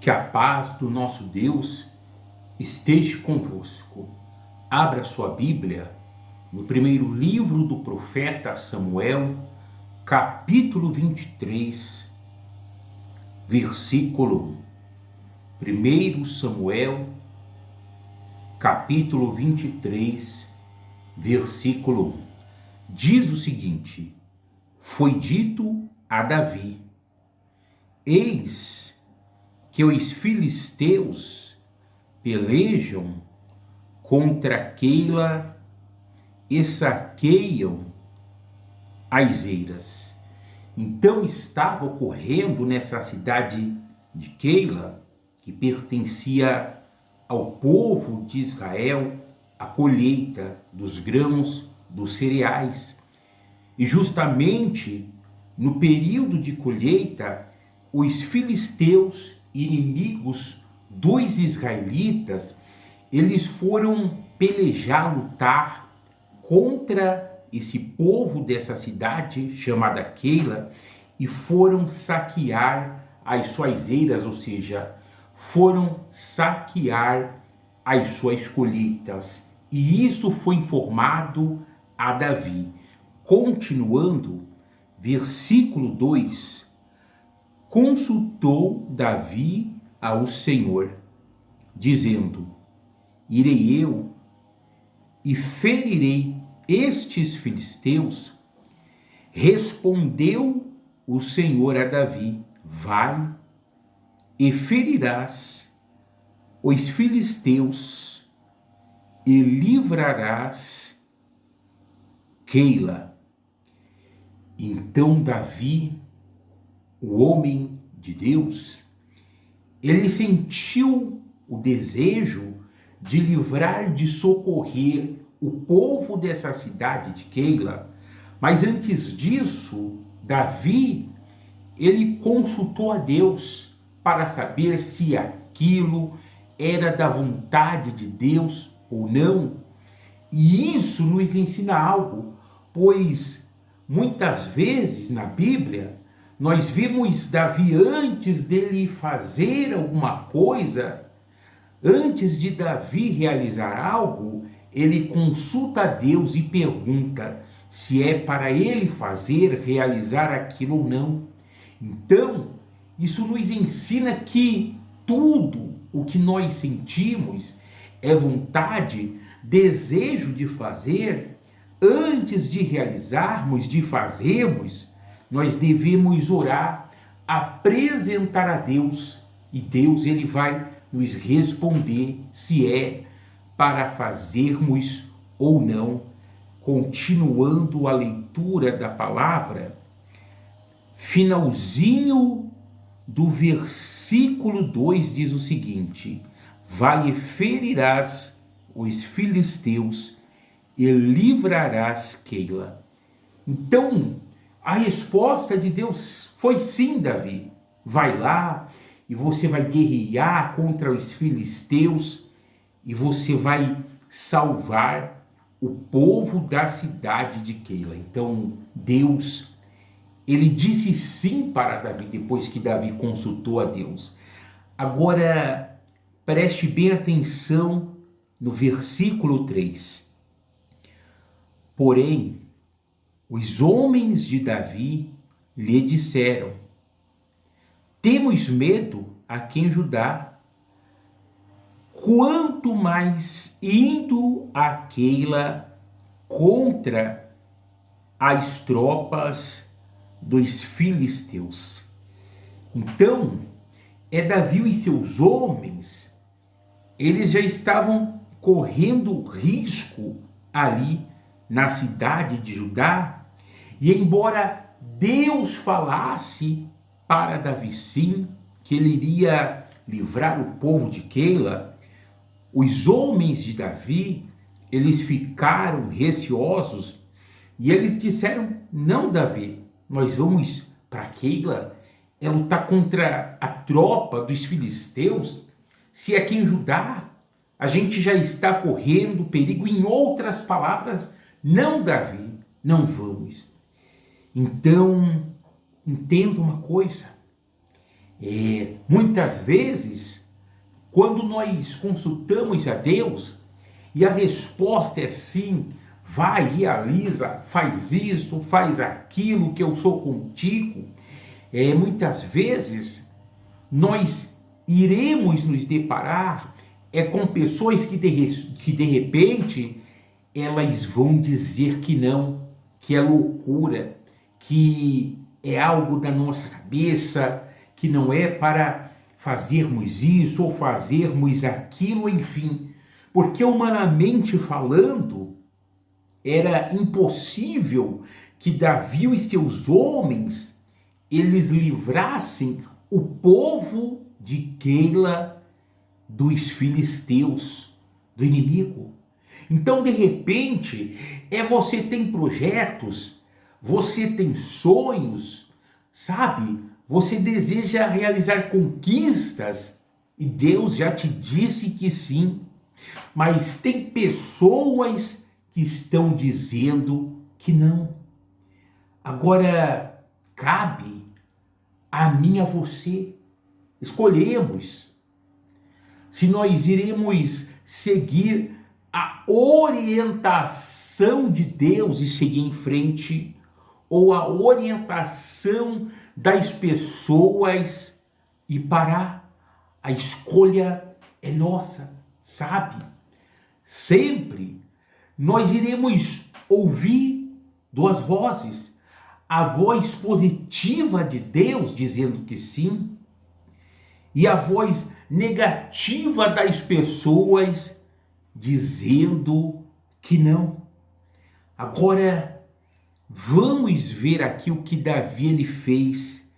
Que a paz do nosso Deus esteja convosco. Abra sua Bíblia no primeiro livro do profeta Samuel, capítulo 23, versículo 1. 1 Samuel, capítulo 23, versículo 1. Diz o seguinte: foi dito a Davi: eis que os filisteus pelejam contra Keila e saqueiam as eiras. Então estava ocorrendo nessa cidade de Keila, que pertencia ao povo de Israel, a colheita dos grãos, dos cereais. E justamente no período de colheita, os filisteus, inimigos dos israelitas, eles foram pelejar, lutar contra esse povo dessa cidade chamada Keila e foram saquear as suas eiras, ou seja, foram saquear as suas colheitas. E isso foi informado a Davi. Continuando, versículo 2, consultou Davi ao Senhor, dizendo: irei eu e ferirei estes filisteus? Respondeu o Senhor a Davi: vai e ferirás os filisteus e livrarás Keila. Então Davi, o homem de Deus, ele sentiu o desejo de livrar, de socorrer o povo dessa cidade de Keila. Mas antes disso, Davi, ele consultou a Deus para saber se aquilo era da vontade de Deus ou não. E isso nos ensina algo, pois muitas vezes na Bíblia nós vimos Davi, antes dele fazer alguma coisa, antes de Davi realizar algo, ele consulta a Deus e pergunta se é para ele fazer, realizar aquilo ou não. Então, isso nos ensina que tudo o que nós sentimos é vontade, desejo de fazer, antes de realizarmos, de fazermos, nós devemos orar, apresentar a Deus, e Deus ele vai nos responder se é para fazermos ou não. Continuando a leitura da palavra, finalzinho do versículo 2 diz o seguinte: vai e ferirás os filisteus e livrarás Keila. Então, a resposta de Deus foi sim, Davi. Vai lá e você vai guerrear contra os filisteus e você vai salvar o povo da cidade de Keila. Então, Deus, ele disse sim para Davi depois que Davi consultou a Deus. Agora, preste bem atenção no versículo 3. Porém, os homens de Davi lhe disseram: temos medo aqui em Judá, quanto mais indo a Keila contra as tropas dos filisteus. Então, Davi e seus homens, eles já estavam correndo risco ali na cidade de Judá, e embora Deus falasse para Davi sim, que ele iria livrar o povo de Keila, os homens de Davi, eles ficaram receosos e eles disseram: não, Davi, nós vamos para Keila lutar contra a tropa dos filisteus, se aqui em Judá a gente já está correndo perigo. Em outras palavras, não, Davi, não vamos. Então, entenda uma coisa: Muitas vezes, quando nós consultamos a Deus e a resposta é sim, vai, realiza, faz isso, faz aquilo, que eu sou contigo, muitas vezes nós iremos nos deparar com pessoas que de repente elas vão dizer que não, que é loucura, que é algo da nossa cabeça, que não é para fazermos isso ou fazermos aquilo, enfim. Porque humanamente falando, era impossível que Davi e seus homens, eles livrassem o povo de Keila dos filisteus, do inimigo. Então, de repente, você tem projetos, você tem sonhos, sabe? Você deseja realizar conquistas e Deus já te disse que sim, mas tem pessoas que estão dizendo que não. Agora, cabe a mim e a você escolhemos se nós iremos seguir a orientação de Deus e seguir em frente, ou a orientação das pessoas e parar. A escolha é nossa, sabe? Sempre nós iremos ouvir duas vozes. A voz positiva de Deus dizendo que sim, e a voz negativa das pessoas dizendo que não. Agora, vamos ver aqui o que Davi ele fez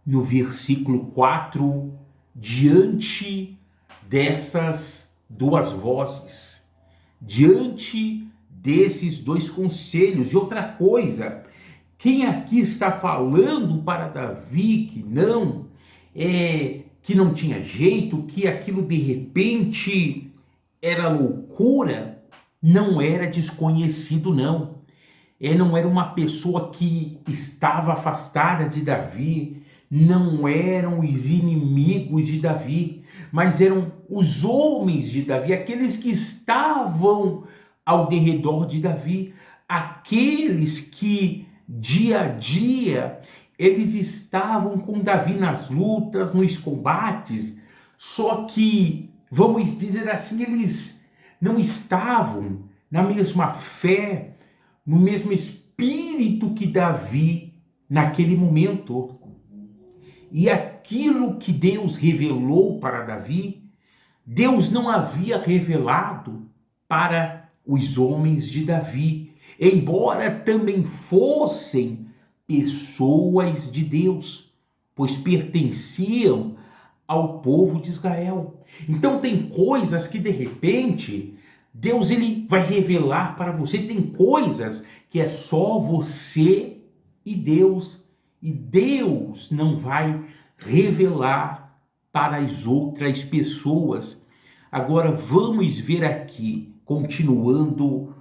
no versículo 4, diante dessas duas vozes, diante desses dois conselhos. E outra coisa, quem aqui está falando para Davi que não tinha jeito, que aquilo de repente era loucura, não era desconhecido não. Não era uma pessoa que estava afastada de Davi, não eram os inimigos de Davi, mas eram os homens de Davi, aqueles que estavam ao derredor de Davi, aqueles que dia a dia eles estavam com Davi nas lutas, nos combates, só que, vamos dizer assim, eles não estavam na mesma fé, no mesmo espírito que Davi naquele momento. E aquilo que Deus revelou para Davi, Deus não havia revelado para os homens de Davi, embora também fossem pessoas de Deus, pois pertenciam ao povo de Israel. Então tem coisas que de repente Deus ele vai revelar para você, tem coisas que é só você e Deus não vai revelar para as outras pessoas. Agora vamos ver aqui, continuando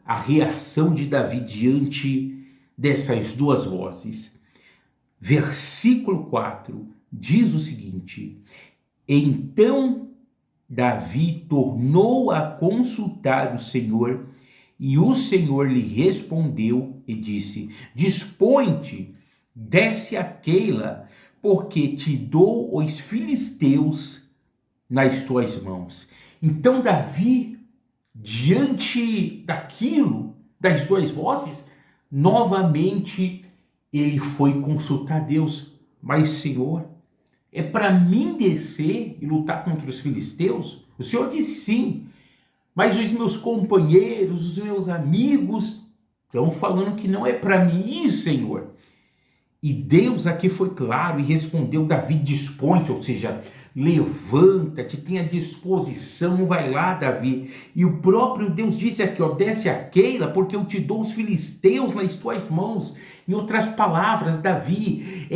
a reação de Davi diante dessas duas vozes. Versículo 4 diz o seguinte: então Davi tornou a consultar o Senhor, e o Senhor lhe respondeu e disse: dispõe-te, desce a Keila, porque te dou os filisteus nas tuas mãos. Então Davi, diante daquilo, das duas vozes, novamente ele foi consultar Deus. Mas Senhor, é para mim descer e lutar contra os filisteus? O Senhor disse sim, mas os meus companheiros, os meus amigos estão falando que não é para mim ir, Senhor. E Deus aqui foi claro e respondeu: Davi, dispõe-te, ou seja, levanta-te, tenha disposição, vai lá, Davi. E o próprio Deus disse aqui, ó, desce a Keila, porque eu te dou os filisteus nas tuas mãos. Em outras palavras, Davi,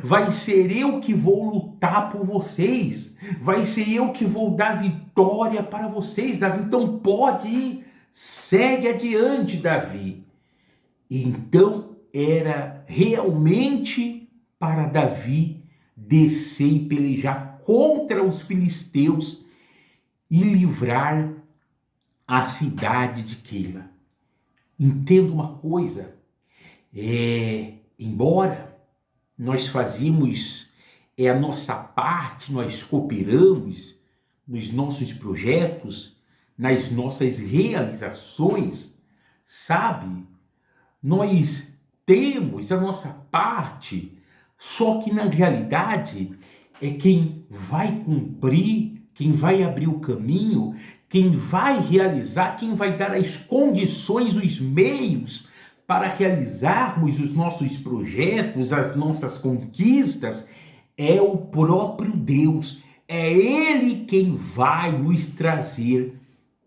vai ser eu que vou lutar por vocês, vai ser eu que vou dar vitória para vocês, Davi. Então pode ir, segue adiante, Davi. E então era realmente para Davi descer e pelejar contra os filisteus e livrar a cidade de Keila. Entenda uma coisa, embora nós fazemos a nossa parte, nós cooperamos nos nossos projetos, nas nossas realizações, sabe? Nós temos a nossa parte, só que na realidade é quem vai cumprir, quem vai abrir o caminho, quem vai realizar, quem vai dar as condições, os meios para realizarmos os nossos projetos, as nossas conquistas, é o próprio Deus. É Ele quem vai nos trazer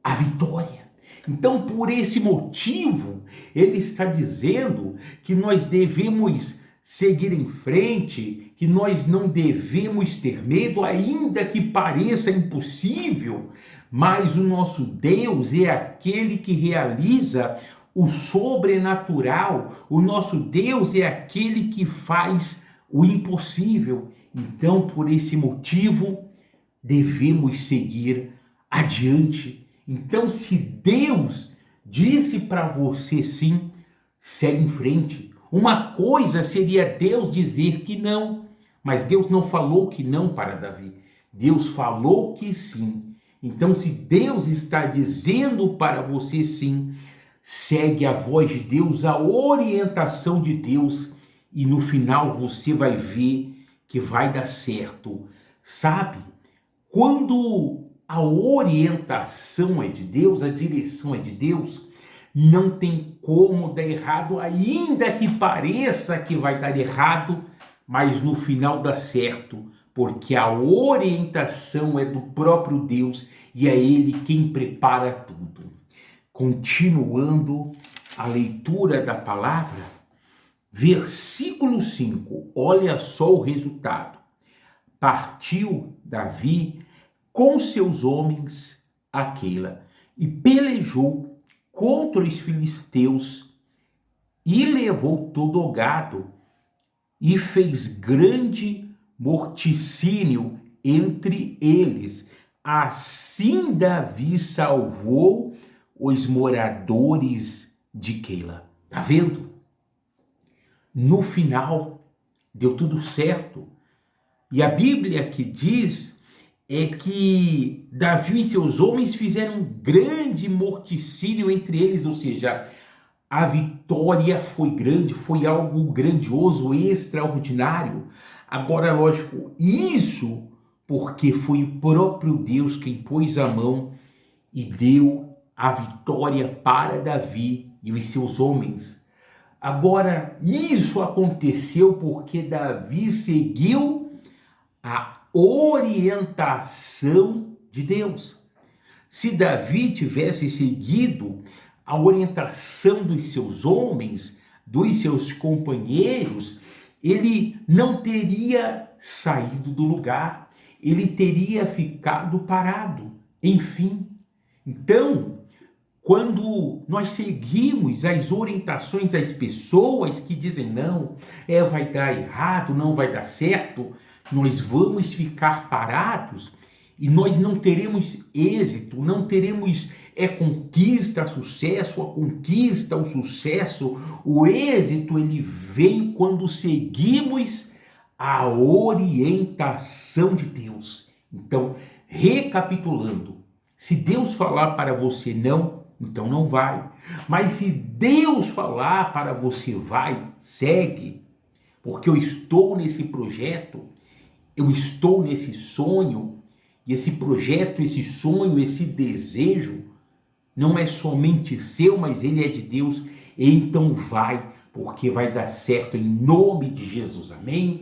a vitória. Então, por esse motivo, ele está dizendo que nós devemos seguir em frente, que nós não devemos ter medo, ainda que pareça impossível, mas o nosso Deus é aquele que realiza o sobrenatural, o nosso Deus é aquele que faz o impossível. Então, por esse motivo, devemos seguir adiante. Então, se Deus disse para você sim, segue em frente. Uma coisa seria Deus dizer que não, mas Deus não falou que não para Davi. Deus falou que sim. Então, se Deus está dizendo para você sim, segue a voz de Deus, a orientação de Deus, e no final você vai ver que vai dar certo. Sabe? Quando a orientação é de Deus, a direção é de Deus, não tem como dar errado, ainda que pareça que vai dar errado, mas no final dá certo, porque a orientação é do próprio Deus e é Ele quem prepara tudo. Continuando a leitura da palavra, versículo 5, olha só o resultado. Partiu Davi com seus homens a Keila e pelejou contra os filisteus e levou todo o gado e fez grande morticínio entre eles. Assim Davi salvou os moradores de Keila. Tá vendo? No final deu tudo certo. E a Bíblia que diz é que Davi e seus homens fizeram um grande morticínio entre eles, ou seja, a vitória foi grande, foi algo grandioso, extraordinário. Agora, lógico, isso porque foi o próprio Deus quem pôs a mão e deu a vitória para Davi e os seus homens. Agora, isso aconteceu porque Davi seguiu a orientação de Deus. Se Davi tivesse seguido a orientação dos seus homens, dos seus companheiros, ele não teria saído do lugar, ele teria ficado parado. Enfim, então, quando nós seguimos as orientações das pessoas que dizem não, vai dar errado, não vai dar certo, nós vamos ficar parados e nós não teremos êxito, não teremos conquista, sucesso, a conquista, o sucesso, o êxito, ele vem quando seguimos a orientação de Deus. Então, recapitulando, se Deus falar para você não, então não vai. Mas se Deus falar para você vai, segue. Porque eu estou nesse projeto, eu estou nesse sonho, e esse projeto, esse sonho, esse desejo, não é somente seu, mas ele é de Deus. Então vai, porque vai dar certo em nome de Jesus. Amém?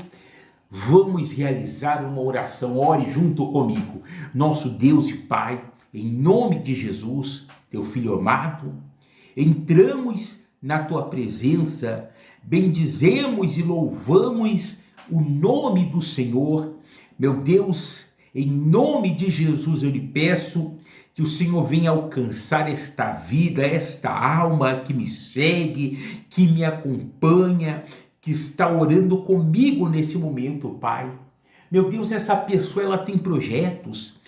Vamos realizar uma oração. Ore junto comigo. Nosso Deus e Pai, em nome de Jesus, teu Filho amado, entramos na tua presença, bendizemos e louvamos o nome do Senhor. Meu Deus, em nome de Jesus eu lhe peço que o Senhor venha alcançar esta vida, esta alma que me segue, que me acompanha, que está orando comigo nesse momento, Pai. Meu Deus, essa pessoa ela tem projetos,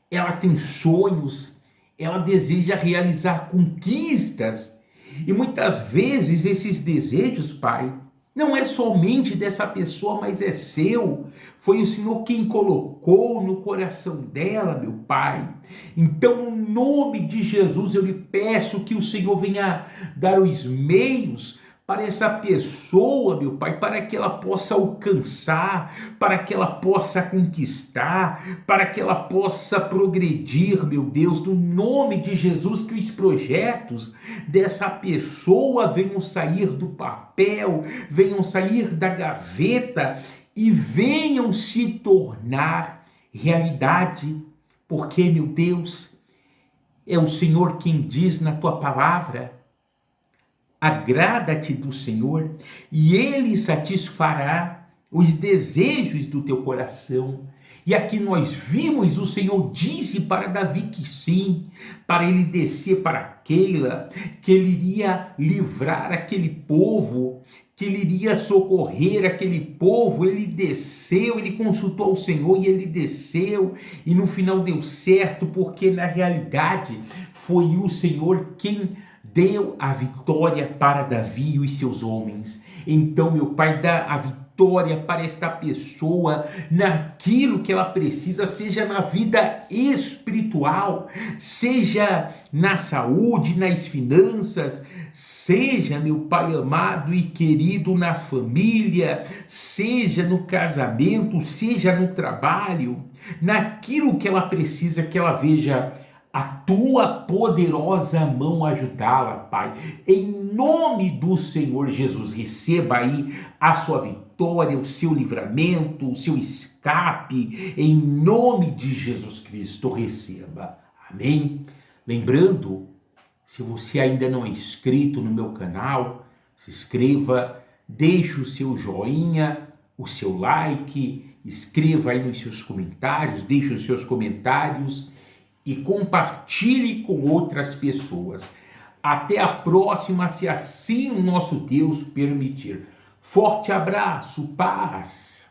ela tem sonhos, ela deseja realizar conquistas. E muitas vezes esses desejos, Pai, não é somente dessa pessoa, mas é seu. Foi o Senhor quem colocou no coração dela, meu Pai. Então, no nome de Jesus, eu lhe peço que o Senhor venha dar os meios para essa pessoa, meu Pai, para que ela possa alcançar, para que ela possa conquistar, para que ela possa progredir, meu Deus, no nome de Jesus, que os projetos dessa pessoa venham sair do papel, venham sair da gaveta e venham se tornar realidade, porque, meu Deus, é o Senhor quem diz na tua palavra: agrada-te do Senhor e Ele satisfará os desejos do teu coração. E aqui nós vimos, o Senhor disse para Davi que sim, para ele descer para Keila, que ele iria livrar aquele povo, que ele iria socorrer aquele povo. Ele desceu, ele consultou o Senhor e ele desceu, e no final deu certo, porque na realidade foi o Senhor quem deu a vitória para Davi e os seus homens. Então, meu Pai, dá a vitória para esta pessoa naquilo que ela precisa, seja na vida espiritual, seja na saúde, nas finanças, seja, meu Pai amado e querido, na família, seja no casamento, seja no trabalho, naquilo que ela precisa, que ela veja a tua poderosa mão ajudá-la, Pai. Em nome do Senhor Jesus, receba aí a sua vitória, o seu livramento, o seu escape. Em nome de Jesus Cristo, receba. Amém? Lembrando, se você ainda não é inscrito no meu canal, se inscreva, deixe o seu joinha, o seu like, escreva aí nos seus comentários, deixe os seus comentários e compartilhe com outras pessoas. Até a próxima, se assim o nosso Deus permitir. Forte abraço, paz!